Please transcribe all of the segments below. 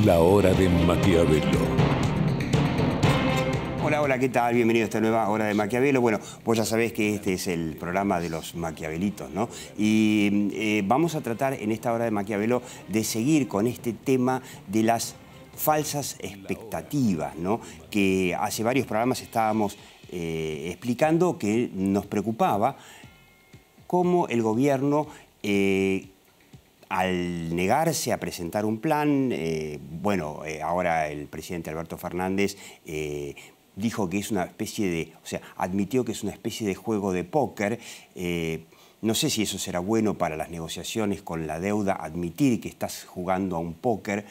La Hora de Maquiavelo. Hola, hola, ¿qué tal? Bienvenido a esta nueva Hora de Maquiavelo. Bueno, vos ya sabés que este es el programa de los maquiavelitos, ¿no? Y vamos a tratar en esta Hora de Maquiavelo de seguir con este tema de las falsas expectativas, ¿no? Que hace varios programas estábamos explicando que nos preocupaba cómo el gobierno, al negarse a presentar un plan, ahora el presidente Alberto Fernández dijo que es una especie de, admitió que es una especie de juego de póker. No sé si eso será bueno para las negociaciones con la deuda, admitir que estás jugando a un póker.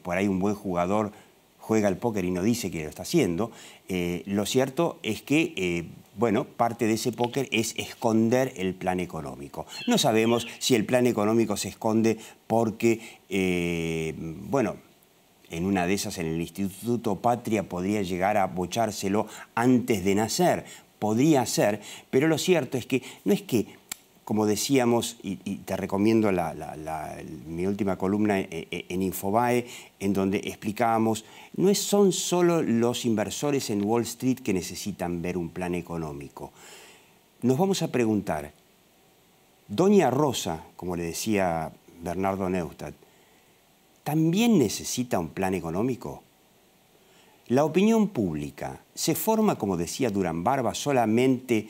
Por ahí un buen jugador juega al póker y no dice que lo está haciendo. Lo cierto es que, parte de ese póker es esconder el plan económico. No sabemos si el plan económico se esconde porque, en una de esas en el Instituto Patria podría llegar a bochárselo antes de nacer. Podría ser, pero lo cierto es que no es que, como decíamos, y te recomiendo mi última columna en Infobae, en donde explicábamos, son solo los inversores en Wall Street que necesitan ver un plan económico. Nos vamos a preguntar, Doña Rosa, como le decía Bernardo Neustadt, ¿también necesita un plan económico? La opinión pública se forma, como decía Durán Barba, solamente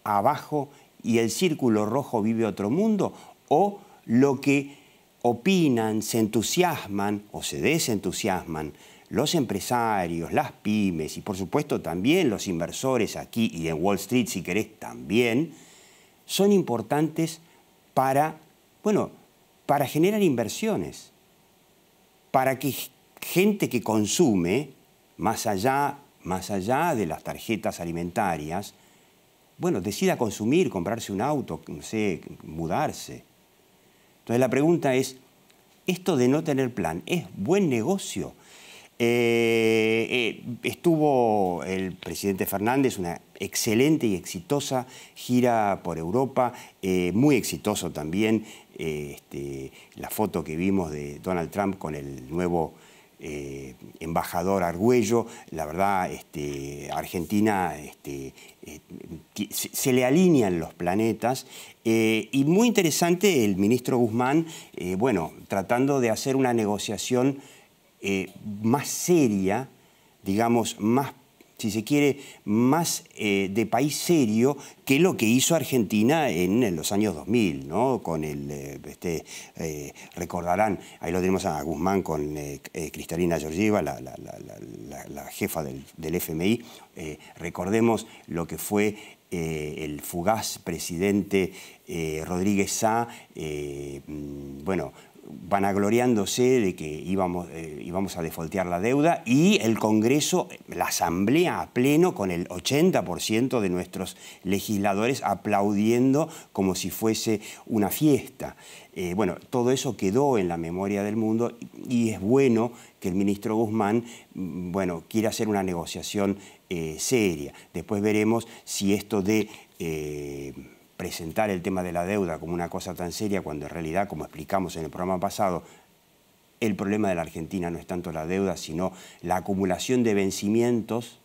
abajo y el círculo rojo vive otro mundo, o lo que opinan, se entusiasman o se desentusiasman los empresarios, las pymes y por supuesto también los inversores aquí y en Wall Street, si querés, también, son importantes para generar inversiones, para que gente que consume, más allá de las tarjetas alimentarias, decida consumir, comprarse un auto, no sé, mudarse. Entonces la pregunta es, ¿esto de no tener plan es buen negocio? Estuvo el presidente Fernández, una excelente y exitosa gira por Europa, muy exitoso también la foto que vimos de Donald Trump con el nuevo embajador Argüello. La verdad, Argentina se le alinean los planetas, y muy interesante el ministro Guzmán, tratando de hacer una negociación más seria, digamos, más, si se quiere, más de país serio que lo que hizo Argentina en los años 2000, ¿no? Con recordarán, ahí lo tenemos a Guzmán con Kristalina Georgieva, la jefa del FMI. Recordemos lo que fue el fugaz presidente Rodríguez Sá, vanagloriándose de que íbamos a defoltear la deuda, y el Congreso, la Asamblea a pleno, con el 80% de nuestros legisladores aplaudiendo como si fuese una fiesta. Todo eso quedó en la memoria del mundo y es bueno que el ministro Guzmán quiera hacer una negociación seria. Después veremos si esto de presentar el tema de la deuda como una cosa tan seria, cuando en realidad, como explicamos en el programa pasado, el problema de la Argentina no es tanto la deuda, sino la acumulación de vencimientos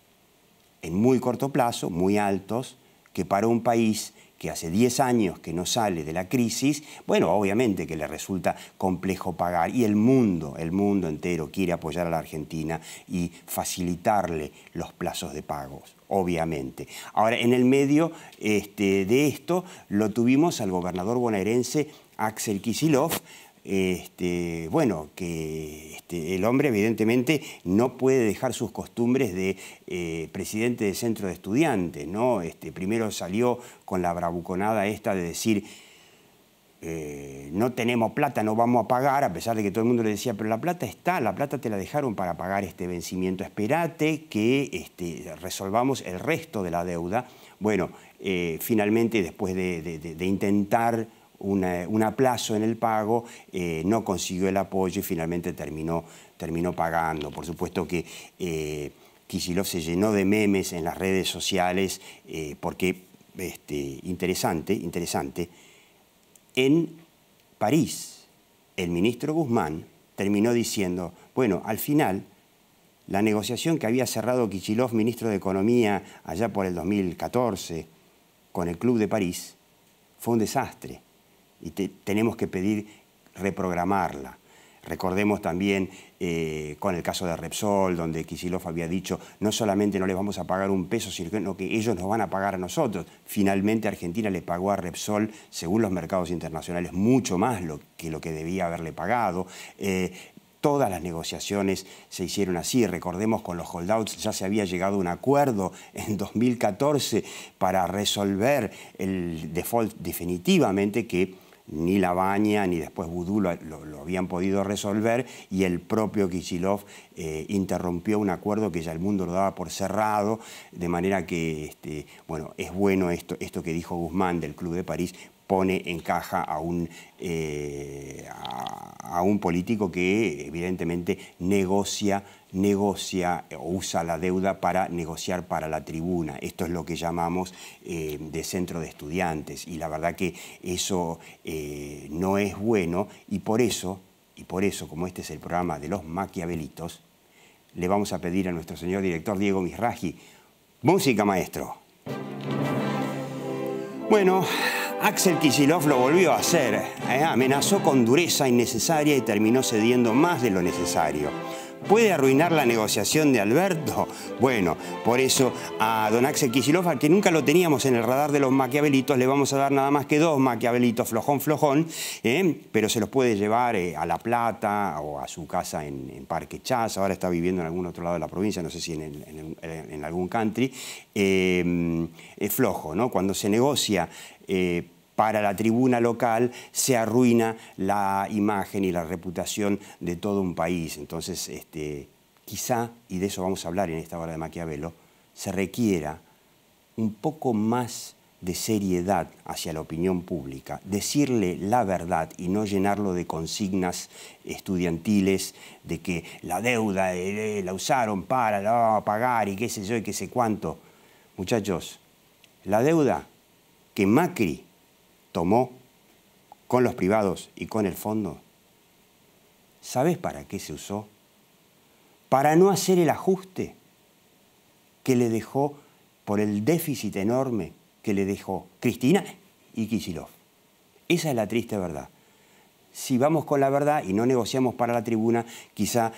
en muy corto plazo, muy altos, que para un país que hace 10 años que no sale de la crisis, obviamente que le resulta complejo pagar, y el mundo entero quiere apoyar a la Argentina y facilitarle los plazos de pagos, obviamente. Ahora, en el medio de esto lo tuvimos al gobernador bonaerense Axel Kicillof, el hombre evidentemente no puede dejar sus costumbres de presidente de centro de estudiantes, ¿no? Primero salió con la bravuconada esta de decir no tenemos plata, no vamos a pagar, a pesar de que todo el mundo le decía, pero la plata está, la plata te la dejaron para pagar este vencimiento, espérate que resolvamos el resto de la deuda. Finalmente, después de intentar un aplazo en el pago, no consiguió el apoyo y finalmente terminó pagando. Por supuesto que Kicillof se llenó de memes en las redes sociales porque, interesante, en París, el ministro Guzmán terminó diciendo, Bueno, al final, la negociación que había cerrado Kicillof, ministro de Economía, allá por el 2014, con el Club de París, fue un desastre. Y tenemos que pedir reprogramarla. Recordemos también con el caso de Repsol, donde Kicillof había dicho no solamente no les vamos a pagar un peso, sino que ellos nos van a pagar a nosotros. Finalmente Argentina le pagó a Repsol, según los mercados internacionales, mucho más que lo que debía haberle pagado. Todas las negociaciones se hicieron así. Recordemos, con los holdouts ya se había llegado a un acuerdo en 2014 para resolver el default definitivamente, que ni Lavagna ni después Boudou lo habían podido resolver, y el propio Kicillof interrumpió un acuerdo que ya el mundo lo daba por cerrado, de manera que, bueno, es bueno esto que dijo Guzmán del Club de París, pone en caja a un político que evidentemente negocia o usa la deuda para negociar para la tribuna. Esto es lo que llamamos de centro de estudiantes, y la verdad que eso no es bueno, y por eso, como este es el programa de los Maquiavelitos, le vamos a pedir a nuestro señor director Diego Misraji, música, maestro. Bueno, Axel Kicillof lo volvió a hacer, amenazó con dureza innecesaria y terminó cediendo más de lo necesario. ¿Puede arruinar la negociación de Alberto? Bueno, por eso a don Axel Kicillof, al que nunca lo teníamos en el radar de los Maquiavelitos, le vamos a dar nada más que 2 Maquiavelitos flojón, pero se los puede llevar a La Plata o a su casa en Parque Chas. Ahora está viviendo en algún otro lado de la provincia, no sé si en algún country. Es flojo, ¿no? Cuando se negocia para la tribuna local, se arruina la imagen y la reputación de todo un país. Entonces, quizá, y de eso vamos a hablar en esta hora de Maquiavelo, se requiera un poco más de seriedad hacia la opinión pública, decirle la verdad y no llenarlo de consignas estudiantiles de que la deuda la usaron para pagar y qué sé yo y qué sé cuánto. Muchachos, la deuda que Macri tomó con los privados y con el fondo, ¿sabes para qué se usó? Para no hacer el ajuste que le dejó por el déficit enorme que le dejó Cristina y Kicillof. Esa es la triste verdad. Si vamos con la verdad y no negociamos para la tribuna, quizá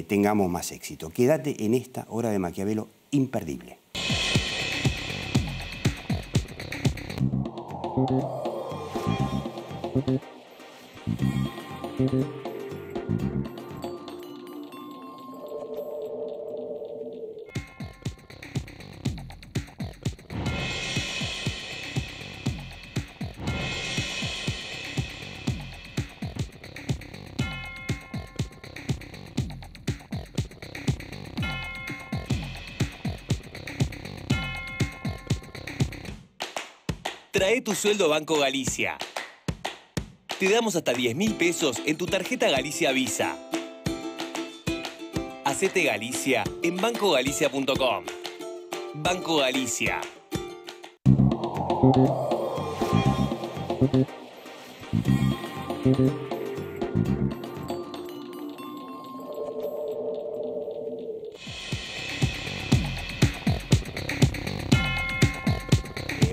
tengamos más éxito. Quédate en esta hora de Maquiavelo imperdible. Trae tu sueldo a Banco Galicia. Te damos hasta 10.000 pesos en tu tarjeta Galicia Visa. Hacete Galicia en bancogalicia.com. Banco Galicia.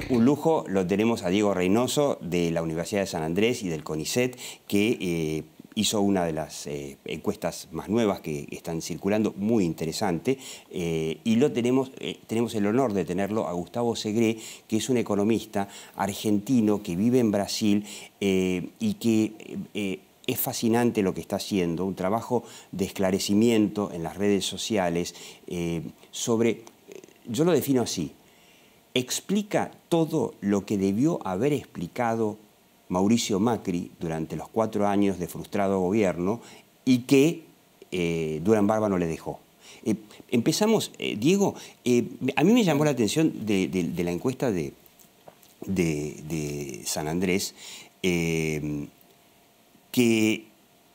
Un lujo lo tenemos a Diego Reynoso de la Universidad de San Andrés y del CONICET, que hizo una de las encuestas más nuevas que están circulando, muy interesante, y tenemos el honor de tenerlo a Gustavo Segré, que es un economista argentino que vive en Brasil y que es fascinante lo que está haciendo, un trabajo de esclarecimiento en las redes sociales sobre, yo lo defino así, explica todo lo que debió haber explicado Mauricio Macri durante los 4 años de frustrado gobierno y que Durán Barba no le dejó. Empezamos, Diego, a mí me llamó la atención de la encuesta de San Andrés, que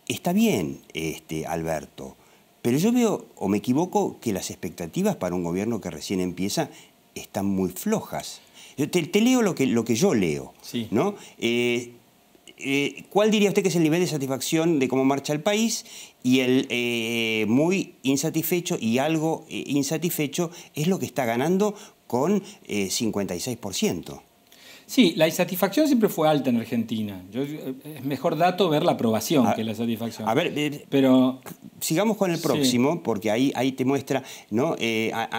está bien, Alberto, pero yo veo, o me equivoco, que las expectativas para un gobierno que recién empieza están muy flojas. Te leo lo que yo leo, sí. ¿no? ¿cuál diría usted que es el nivel de satisfacción de cómo marcha el país? Y el muy insatisfecho y algo insatisfecho es lo que está ganando con 56%. Sí, la insatisfacción siempre fue alta en Argentina. Es mejor dato ver la aprobación que la satisfacción. A ver, pero sigamos con el próximo, sí, porque ahí te muestra, ¿no?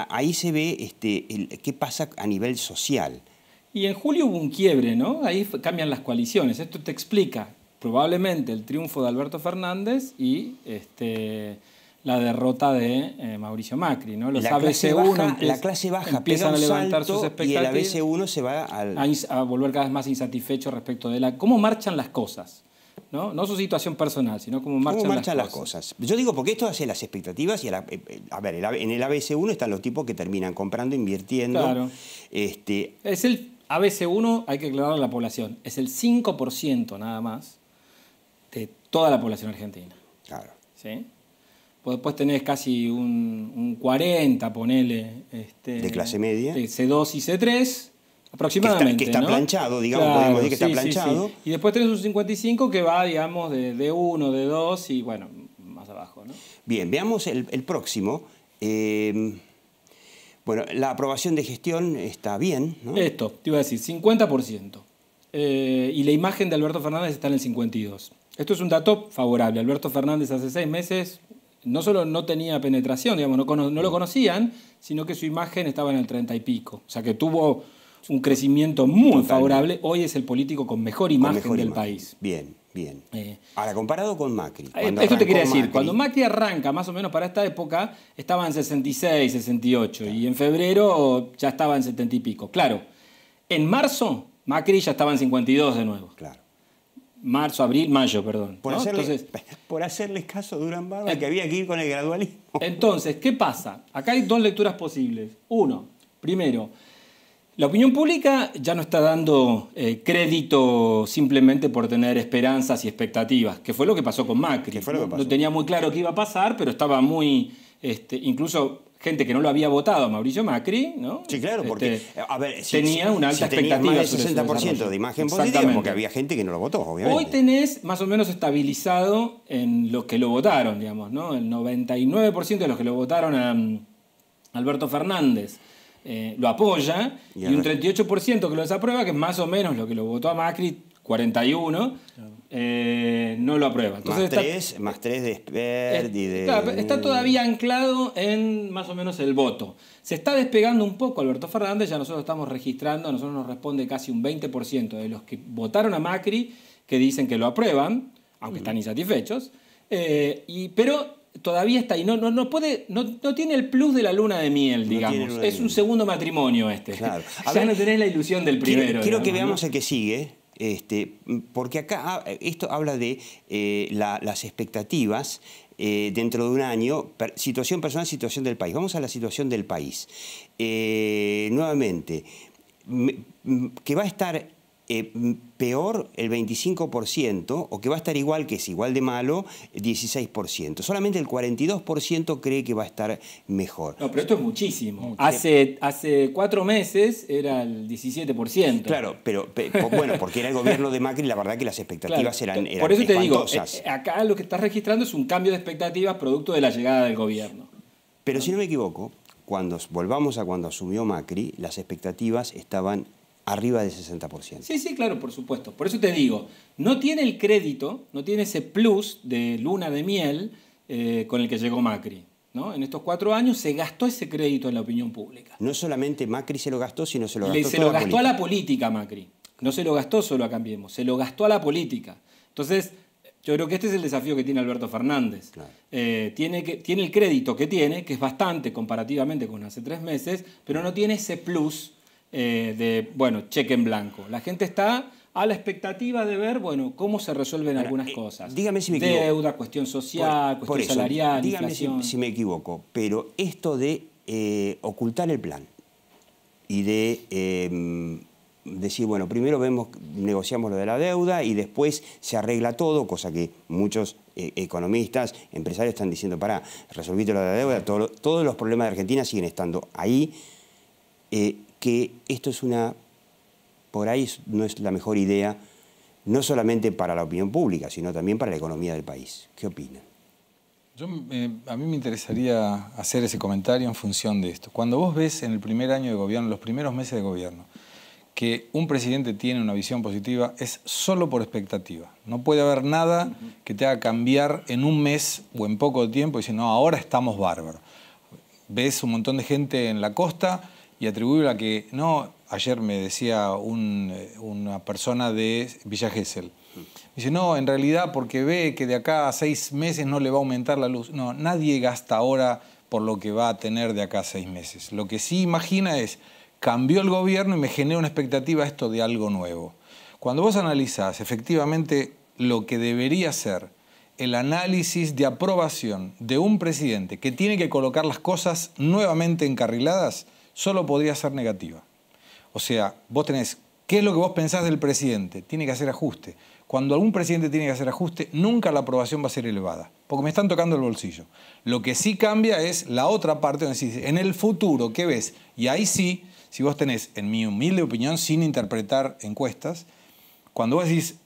Ahí se ve qué pasa a nivel social. Y en julio hubo un quiebre, ¿no? Ahí cambian las coaliciones. Esto te explica probablemente el triunfo de Alberto Fernández y la derrota de Mauricio Macri, ¿no? Los ABC1 la clase baja empiezan a levantar sus expectativas y el ABC1 se va a volver cada vez más insatisfecho respecto de cómo marchan las cosas, ¿no? No su situación personal, sino cómo marchan las cosas. Yo digo porque esto hace las expectativas y a ver, en el ABC1 están los tipos que terminan comprando, invirtiendo. Claro. Es el ABC1, hay que aclarar a la población, es el 5% nada más de toda la población argentina. Claro. ¿Sí? Después tenés casi un 40, ponele. De clase media. De C2 y C3, aproximadamente. Que está ¿no? planchado, digamos, claro, podemos decir que sí, está planchado. Sí. Y después tenés un 55 que va, digamos, de D1, D2 y, bueno, más abajo, ¿no? Bien, veamos el próximo. Bueno, la aprobación de gestión está bien, ¿no? Esto, te iba a decir, 50%. Y la imagen de Alberto Fernández está en el 52%. Esto es un dato favorable. Alberto Fernández hace 6 meses no solo no tenía penetración, digamos, no lo conocían, sino que su imagen estaba en el 30 y pico. O sea que tuvo un crecimiento muy favorable. Hoy es el político con mejor imagen del país. Bien, bien. Ahora, comparado con Macri. Esto te quería decir, cuando Macri arranca, más o menos para esta época, estaba en 66, 68, claro, y en febrero ya estaba en 70 y pico. Claro, en marzo, Macri ya estaba en 52 de nuevo. Claro. Marzo, abril, mayo, perdón. Por hacerles caso a Durán Barba, que había que ir con el gradualismo. Entonces, ¿qué pasa? Acá hay 2 lecturas posibles. Uno, primero, la opinión pública ya no está dando crédito simplemente por tener esperanzas y expectativas, que fue lo que pasó con Macri. No tenía muy claro qué iba a pasar, pero estaba muy... incluso gente que no lo había votado a Mauricio Macri, ¿no? Sí, claro, porque a ver, tenía una alta expectativa. Más del 60% de imagen positiva, porque había gente que no lo votó, obviamente. Hoy tenés más o menos estabilizado en los que lo votaron, digamos, ¿no? El 99% de los que lo votaron a Alberto Fernández lo apoya, y un 38% que lo desaprueba, que es más o menos lo que lo votó a Macri, 41%, no lo aprueba. Entonces más 3 de Spert y de... Claro, está todavía anclado en más o menos el voto. Se está despegando un poco Alberto Fernández, ya nosotros estamos registrando, a nosotros nos responde casi un 20% de los que votaron a Macri que dicen que lo aprueban, aunque están insatisfechos, pero todavía está ahí. No tiene el plus de la luna de miel, digamos. Es un segundo matrimonio este. Claro. Ya no tenés la ilusión del primero. Quiero que veamos el que sigue. Porque acá esto habla de las expectativas dentro de un año, situación personal, situación del país. Vamos a la situación del país. Nuevamente, que va a estar peor el 25% o que va a estar igual, que es igual de malo, 16%. Solamente el 42% cree que va a estar mejor. No, pero esto es muchísimo. Hace 4 meses era el 17%. Claro, pero bueno, porque era el gobierno de Macri, la verdad que las expectativas eran por eso te digo, espantosas. Acá lo que estás registrando es un cambio de expectativas producto de la llegada del gobierno. Pero si no me equivoco, cuando volvamos a cuando asumió Macri, las expectativas estaban arriba del 60%. Sí, claro, por supuesto. Por eso te digo, no tiene el crédito, no tiene ese plus de luna de miel con el que llegó Macri, ¿no? En estos 4 años se gastó ese crédito en la opinión pública. No solamente Macri se lo gastó, sino se lo gastó Se lo gastó a la política Macri. No se lo gastó solo a Cambiemos, se lo gastó a la política. Entonces, yo creo que este es el desafío que tiene Alberto Fernández. Claro. Tiene el crédito que tiene, que es bastante comparativamente con hace 3 meses, pero no tiene ese plus cheque en blanco. La gente está a la expectativa de ver, cómo se resuelven algunas cosas. Dígame si me equivoco. Deuda, cuestión social, cuestión salarial, dígame inflación. si me equivoco, pero esto de ocultar el plan y de decir, primero negociamos lo de la deuda y después se arregla todo, cosa que muchos economistas, empresarios están diciendo, resolviste lo de la deuda, todos los problemas de Argentina siguen estando ahí. Que esto es por ahí no es la mejor idea no solamente para la opinión pública, sino también para la economía del país. ¿Qué opinan? A mí me interesaría hacer ese comentario en función de esto. Cuando vos ves en el primer año de gobierno, los primeros meses de gobierno, que un presidente tiene una visión positiva, es solo por expectativa. No puede haber nada que te haga cambiar en un mes o en poco tiempo y decir, no, ahora estamos bárbaros. Ves un montón de gente en la costa y atribuye a que, no, ayer me decía una persona de Villa Gesell, dice, no, en realidad porque ve que de acá a 6 meses no le va a aumentar la luz. No, nadie gasta ahora por lo que va a tener de acá a 6 meses. Lo que sí imagina es, cambió el gobierno y me genera una expectativa esto de algo nuevo. Cuando vos analizás efectivamente lo que debería ser el análisis de aprobación de un presidente que tiene que colocar las cosas nuevamente encarriladas, solo podría ser negativa. O sea, vos tenés, ¿qué es lo que vos pensás del presidente? Tiene que hacer ajuste. Cuando algún presidente tiene que hacer ajuste, nunca la aprobación va a ser elevada, porque me están tocando el bolsillo. Lo que sí cambia es la otra parte, donde decís, en el futuro, ¿qué ves? Y ahí sí, si vos tenés, en mi humilde opinión, sin interpretar encuestas, cuando vos decís,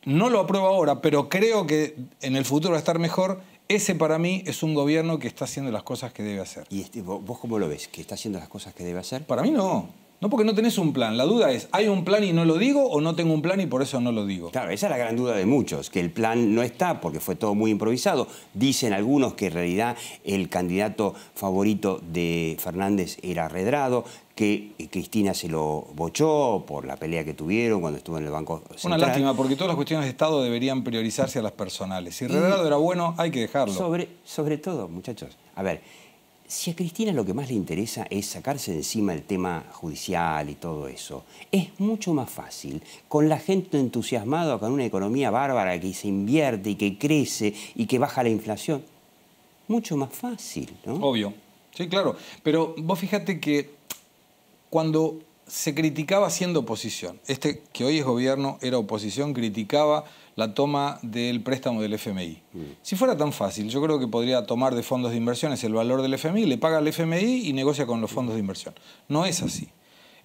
no lo apruebo ahora, pero creo que en el futuro va a estar mejor, ese para mí es un gobierno que está haciendo las cosas que debe hacer. ¿Y vos cómo lo ves? ¿Que está haciendo las cosas que debe hacer? Para mí no. No, porque no tenés un plan. La duda es, ¿hay un plan y no lo digo o no tengo un plan y por eso no lo digo? Claro, esa es la gran duda de muchos, que el plan no está porque fue todo muy improvisado. Dicen algunos que en realidad el candidato favorito de Fernández era Redrado, que Cristina se lo bochó por la pelea que tuvieron cuando estuvo en el Banco Central. Una lástima, porque todas las cuestiones de Estado deberían priorizarse a las personales. Si Redrado era bueno, hay que dejarlo. Sobre todo, muchachos, a ver, si a Cristina lo que más le interesa es sacarse de encima el tema judicial y todo eso, es mucho más fácil, con la gente entusiasmada, con una economía bárbara que se invierte y que crece y que baja la inflación, mucho más fácil, ¿no? Obvio, sí, claro. Pero vos fíjate que cuando se criticaba siendo oposición, que hoy es gobierno, era oposición, criticaba la toma del préstamo del FMI. Si fuera tan fácil, yo creo que podría tomar de fondos de inversiones el valor del FMI, le paga al FMI y negocia con los fondos de inversión. No es así.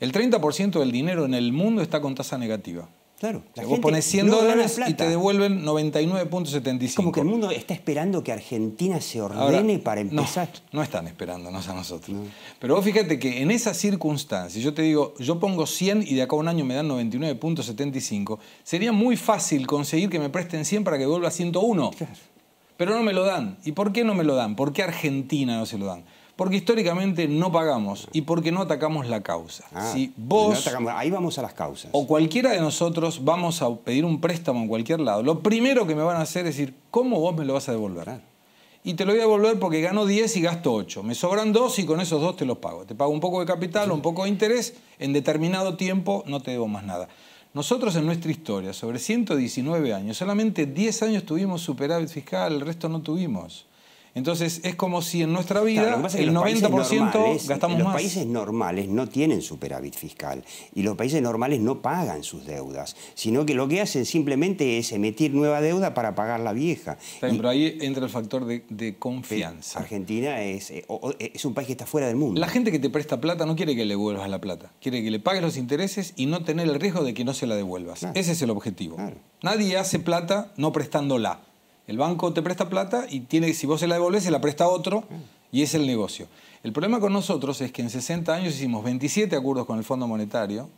El 30% del dinero en el mundo está con tasa negativa. Claro. O sea, vos pones $100 y te devuelven 99.75. Como que el mundo está esperando que Argentina se ordene para empezar. No están esperándonos a nosotros. No. Pero vos fíjate que en esas circunstancias, yo te digo, yo pongo 100 y de acá a un año me dan 99.75, sería muy fácil conseguir que me presten 100 para que vuelva a 101. Claro. Pero no me lo dan. ¿Y por qué no me lo dan? ¿Por qué a Argentina no se lo dan? Porque históricamente no pagamos y porque no atacamos la causa. Si vos, ahí vamos a las causas. O cualquiera de nosotros vamos a pedir un préstamo en cualquier lado, lo primero que me van a hacer es decir, ¿cómo vos me lo vas a devolver? Claro. Y te lo voy a devolver porque gano 10 y gasto 8. Me sobran 2 y con esos 2 te los pago. Te pago un poco de capital, un poco de interés, en determinado tiempo no te debo más nada. Nosotros en nuestra historia, sobre 119 años, solamente 10 años tuvimos superávit fiscal, el resto no tuvimos. Entonces es como si en nuestra vida el 90% gastamos más. Los países normales no tienen superávit fiscal y los países normales no pagan sus deudas, sino que lo que hacen simplemente es emitir nueva deuda para pagar la vieja. Está bien, pero ahí entra el factor de confianza. Argentina es un país que está fuera del mundo. La gente que te presta plata no quiere que le devuelvas la plata, quiere que le pagues los intereses y no tener el riesgo de que no se la devuelvas. Claro. Ese es el objetivo. Claro. Nadie hace plata no prestándola. El banco te presta plata y si vos se la devolvés, se la presta a otro y es el negocio. El problema con nosotros es que en 60 años hicimos 27 acuerdos con el Fondo Monetario.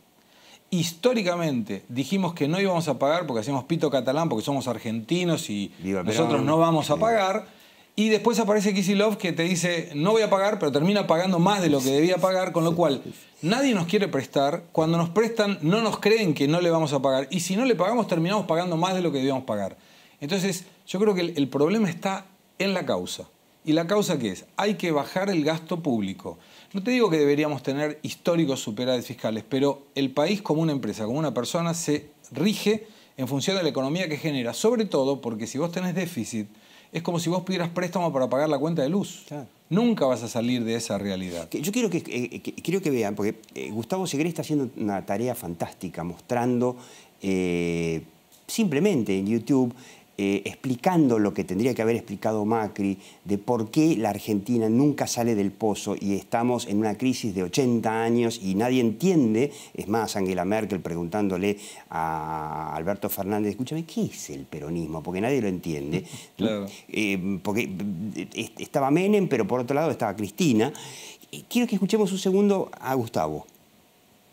Históricamente dijimos que no íbamos a pagar porque hacíamos pito catalán, porque somos argentinos y nosotros no vamos a pagar. Y después aparece Kicillof que te dice, no voy a pagar, pero termina pagando más de lo que debía pagar, con lo cual nadie nos quiere prestar. Cuando nos prestan, no nos creen que no le vamos a pagar. Y si no le pagamos, terminamos pagando más de lo que debíamos pagar. Entonces, yo creo que el problema está en la causa. ¿Y la causa qué es? Hay que bajar el gasto público. No te digo que deberíamos tener históricos superávit fiscales, pero el país como una empresa, como una persona, se rige en función de la economía que genera. Sobre todo porque si vos tenés déficit, es como si vos pidieras préstamo para pagar la cuenta de luz. Claro. Nunca vas a salir de esa realidad. Yo quiero que vean, porque Gustavo Segre está haciendo una tarea fantástica, mostrando simplemente en YouTube explicando lo que tendría que haber explicado Macri, de por qué la Argentina nunca sale del pozo y estamos en una crisis de 80 años y nadie entiende. Es más, Angela Merkel preguntándole a Alberto Fernández, escúchame, ¿qué es el peronismo? Porque nadie lo entiende. Claro. Porque estaba Menem, pero por otro lado estaba Cristina. Quiero que escuchemos un segundo a Gustavo.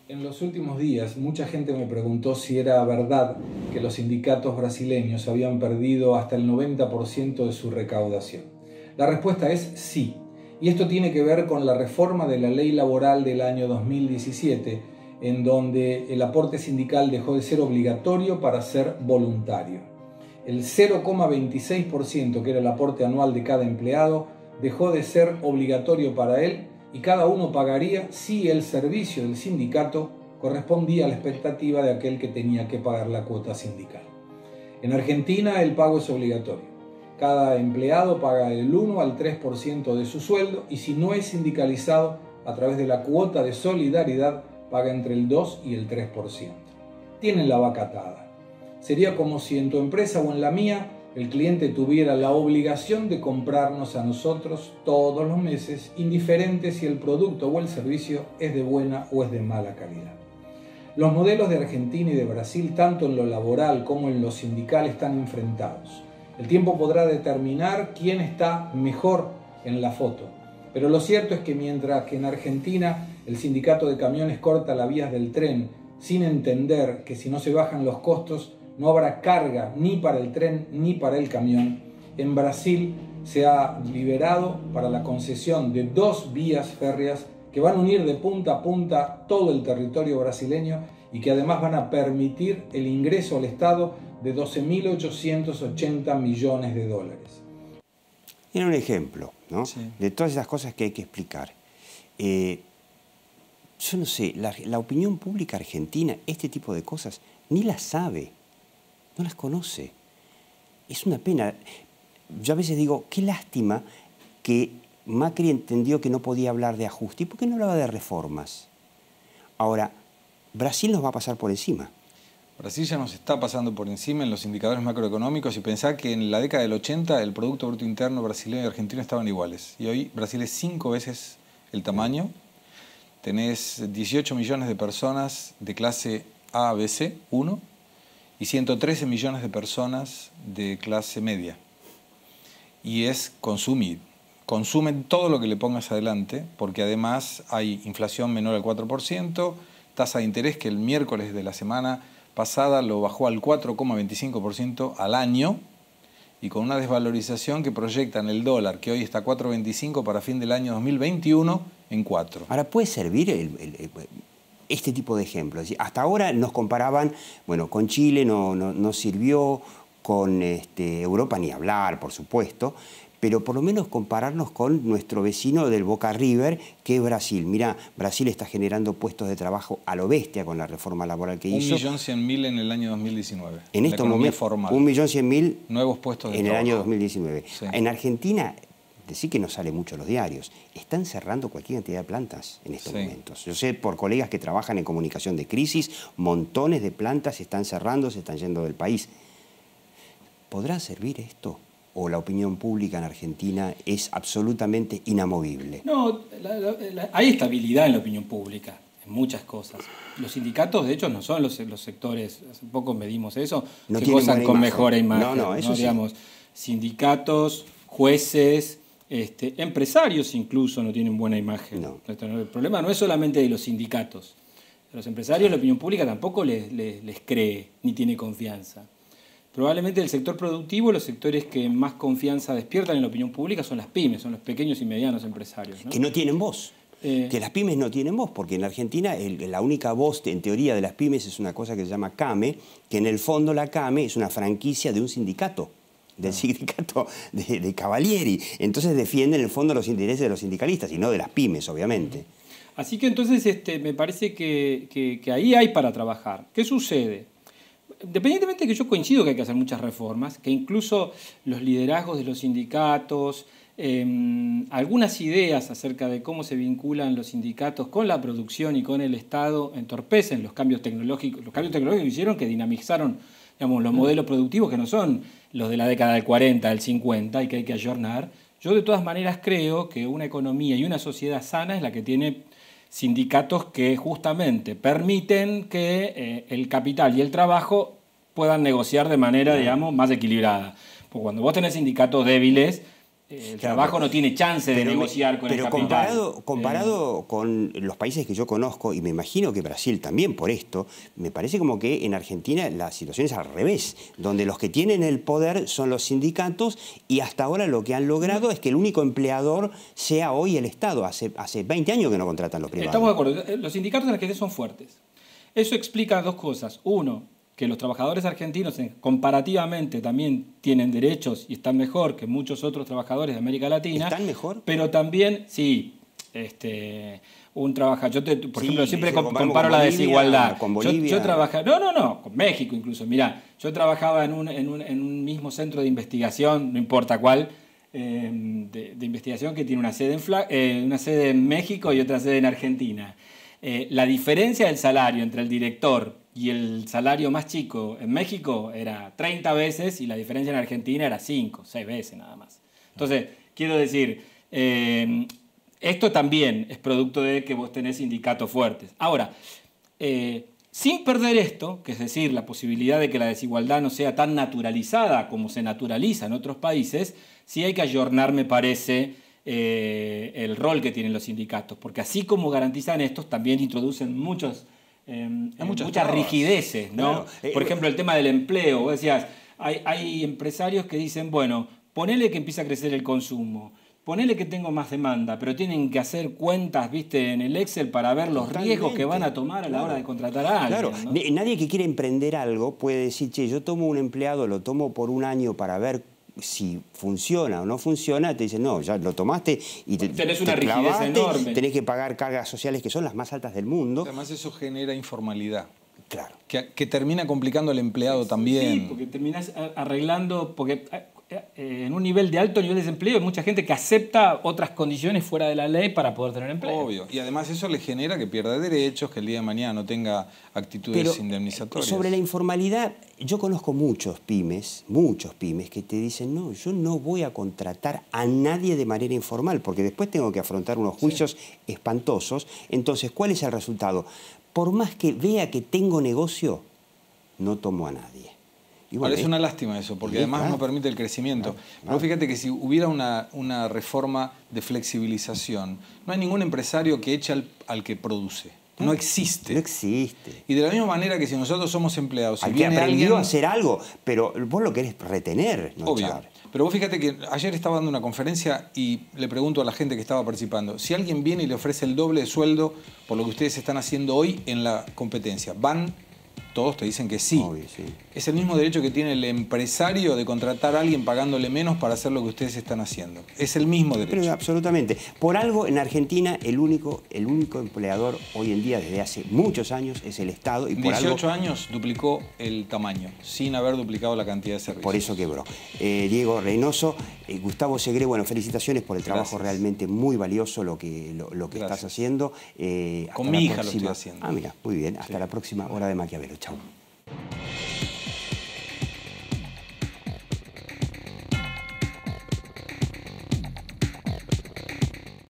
En los últimos días, mucha gente me preguntó si era verdad que los sindicatos brasileños habían perdido hasta el 90% de su recaudación. La respuesta es sí, y esto tiene que ver con la reforma de la ley laboral del año 2017, en donde el aporte sindical dejó de ser obligatorio para ser voluntario. El 0,26%, que era el aporte anual de cada empleado, dejó de ser obligatorio para él, y cada uno pagaría si el servicio del sindicato correspondía a la expectativa de aquel que tenía que pagar la cuota sindical. En Argentina el pago es obligatorio. Cada empleado paga el 1 al 3% de su sueldo y si no es sindicalizado, a través de la cuota de solidaridad, paga entre el 2 y el 3%. Tienen la vaca atada. Sería como si en tu empresa o en la mía el cliente tuviera la obligación de comprarnos a nosotros todos los meses, indiferente si el producto o el servicio es de buena o es de mala calidad. Los modelos de Argentina y de Brasil, tanto en lo laboral como en lo sindical, están enfrentados. El tiempo podrá determinar quién está mejor en la foto, pero lo cierto es que mientras que en Argentina el sindicato de camiones corta las vías del tren sin entender que si no se bajan los costos no habrá carga ni para el tren ni para el camión, en Brasil se ha liberado para la concesión de 2 vías férreas que van a unir de punta a punta todo el territorio brasileño y que además van a permitir el ingreso al Estado de 12.880 millones de dólares. Era un ejemplo, ¿no? Sí. De todas esas cosas que hay que explicar. Yo no sé, la opinión pública argentina, este tipo de cosas, ni las sabe. No las conoce. Es una pena. Yo a veces digo, qué lástima que Macri entendió que no podía hablar de ajuste. ¿Y por qué no hablaba de reformas? Ahora, Brasil nos va a pasar por encima. Brasil ya nos está pasando por encima en los indicadores macroeconómicos y pensá que en la década del 80 el Producto Bruto Interno brasileño y argentino estaban iguales. Y hoy Brasil es 5 veces el tamaño. Tenés 18 millones de personas de clase A, B, C, 1. Y 113 millones de personas de clase media. Y es consumir. Consumen todo lo que le pongas adelante, porque además hay inflación menor al 4%, tasa de interés que el miércoles de la semana pasada lo bajó al 4,25% al año, y con una desvalorización que proyectan el dólar, que hoy está a 4,25 para fin del año 2021, en 4. Ahora, ¿puede servir este tipo de ejemplos? Hasta ahora nos comparaban, bueno, con Chile no sirvió, con Europa ni hablar, por supuesto, pero por lo menos compararnos con nuestro vecino del Boca River, que es Brasil. Mirá, Brasil está generando puestos de trabajo a lo bestia con la reforma laboral que hizo. 1.100.000 en el año 2019. En estos momentos, 1.100.000 nuevos puestos de en trabajo. el año 2019. Sí. En Argentina, decir que no sale mucho en los diarios, están cerrando cualquier cantidad de plantas en estos momentos. Yo sé por colegas que trabajan en comunicación de crisis, montones de plantas se están cerrando, se están yendo del país. ¿Podrá servir esto? ¿O la opinión pública en Argentina es absolutamente inamovible? No, hay estabilidad en la opinión pública, en muchas cosas. Los sindicatos, de hecho, no son los sectores, hace poco medimos eso, No que tienen gozan buena con imagen. mejor imagen. No, eso sí. Digamos, sindicatos, jueces, empresarios incluso no tienen buena imagen. No. El problema no es solamente de los sindicatos. A los empresarios la opinión pública tampoco les cree ni tiene confianza. Probablemente el sector productivo, los sectores que más confianza despiertan en la opinión pública son las pymes, son los pequeños y medianos empresarios, ¿no? Que no tienen voz. Que las pymes no tienen voz, porque en Argentina la única voz en teoría de las pymes es una cosa que se llama CAME, que en el fondo la CAME es una franquicia de un sindicato, del sindicato de Cavalieri. Entonces defienden en el fondo los intereses de los sindicalistas y no de las pymes, obviamente. Así que entonces me parece que ahí hay para trabajar. ¿Qué sucede? Independientemente de que yo coincido que hay que hacer muchas reformas, que incluso los liderazgos de los sindicatos, algunas ideas acerca de cómo se vinculan los sindicatos con la producción y con el Estado entorpecen los cambios tecnológicos. Los cambios tecnológicos hicieron que dinamizaron digamos, los modelos productivos que no son los de la década del 40, del 50 y que hay que ayornar. Yo de todas maneras creo que una economía y una sociedad sana es la que tiene sindicatos que justamente permiten que el capital y el trabajo puedan negociar de manera, digamos, más equilibrada. Porque cuando vos tenés sindicatos débiles, el trabajo no tiene chance de negociar con el capital. Pero comparado con los países que yo conozco, y me imagino que Brasil también por esto, me parece como que en Argentina la situación es al revés, donde los que tienen el poder son los sindicatos y hasta ahora lo que han logrado es que el único empleador sea hoy el Estado. Hace 20 años que no contratan los privados. Estamos de acuerdo. Los sindicatos en Argentina son fuertes. Eso explica dos cosas. Uno, que los trabajadores argentinos comparativamente también tienen derechos y están mejor que muchos otros trabajadores de América Latina. ¿Están mejor? Pero también, sí, un trabajador... por ejemplo, siempre comparo la Bolivia, desigualdad. Con Bolivia. Yo trabajaba... No, con México incluso. Mirá, yo trabajaba en un mismo centro de investigación, no importa cuál, de investigación que tiene una sede en México y otra sede en Argentina. La diferencia del salario entre el director y el salario más chico en México era 30 veces y la diferencia en Argentina era 5, 6 veces nada más. Entonces, quiero decir, esto también es producto de que vos tenés sindicatos fuertes. Ahora, sin perder esto, que es decir, la posibilidad de que la desigualdad no sea tan naturalizada como se naturaliza en otros países, sí hay que ayornar, me parece, el rol que tienen los sindicatos, porque así como garantizan estos, también introducen muchas rigideces, ¿no? Claro. Por ejemplo, el tema del empleo. Vos decías, hay empresarios que dicen, bueno, ponele que empieza a crecer el consumo, ponele que tengo más demanda, pero tienen que hacer cuentas, viste, en el Excel para ver los riesgos que van a tomar a la hora de contratar a alguien. Claro, ¿no? Nadie que quiere emprender algo puede decir, che, yo tomo un empleado, lo tomo por un año para ver si funciona o no funciona. Te dicen, no, ya lo tomaste y tenés una rigidez enorme. Tenés que pagar cargas sociales que son las más altas del mundo. Además eso genera informalidad. Claro. Que termina complicando al empleado también. Sí, porque terminás arreglando, porque en un nivel de alto nivel de desempleo hay mucha gente que acepta otras condiciones fuera de la ley para poder tener empleo. Obvio. Y además eso le genera que pierda derechos, que el día de mañana no tenga actitudes indemnizatorias. Sobre la informalidad, yo conozco muchos pymes que te dicen, no, yo no voy a contratar a nadie de manera informal, porque después tengo que afrontar unos juicios espantosos. Entonces, ¿cuál es el resultado? Por más que vea que tengo negocio, no tomo a nadie. Y bueno, es una lástima eso, porque además no permite el crecimiento. Pero fíjate que si hubiera una reforma de flexibilización, no hay ningún empresario que eche al que produce. No existe. No existe. Y de la misma manera que si nosotros somos empleados... Al que aprendió a hacer algo, pero vos lo querés retener, ¿no? Obvio. Pero vos fíjate que ayer estaba dando una conferencia y le pregunto a la gente que estaba participando, si alguien viene y le ofrece el doble de sueldo por lo que ustedes están haciendo hoy en la competencia, ¿van? Todos te dicen que sí. Obvio, sí. Es el mismo derecho que tiene el empresario de contratar a alguien pagándole menos para hacer lo que ustedes están haciendo. Es el mismo derecho. Pero absolutamente. Por algo, en Argentina, el único empleador hoy en día, desde hace muchos años, es el Estado. Y por 18 años duplicó el tamaño, sin haber duplicado la cantidad de servicios. Por eso quebró. Diego Reynoso, Gustavo Segre, bueno, felicitaciones por el trabajo realmente muy valioso lo que estás haciendo. Con mi hija lo estoy haciendo. Ah, mira, muy bien. Hasta la próxima Hora de Maquiavelo. Chau.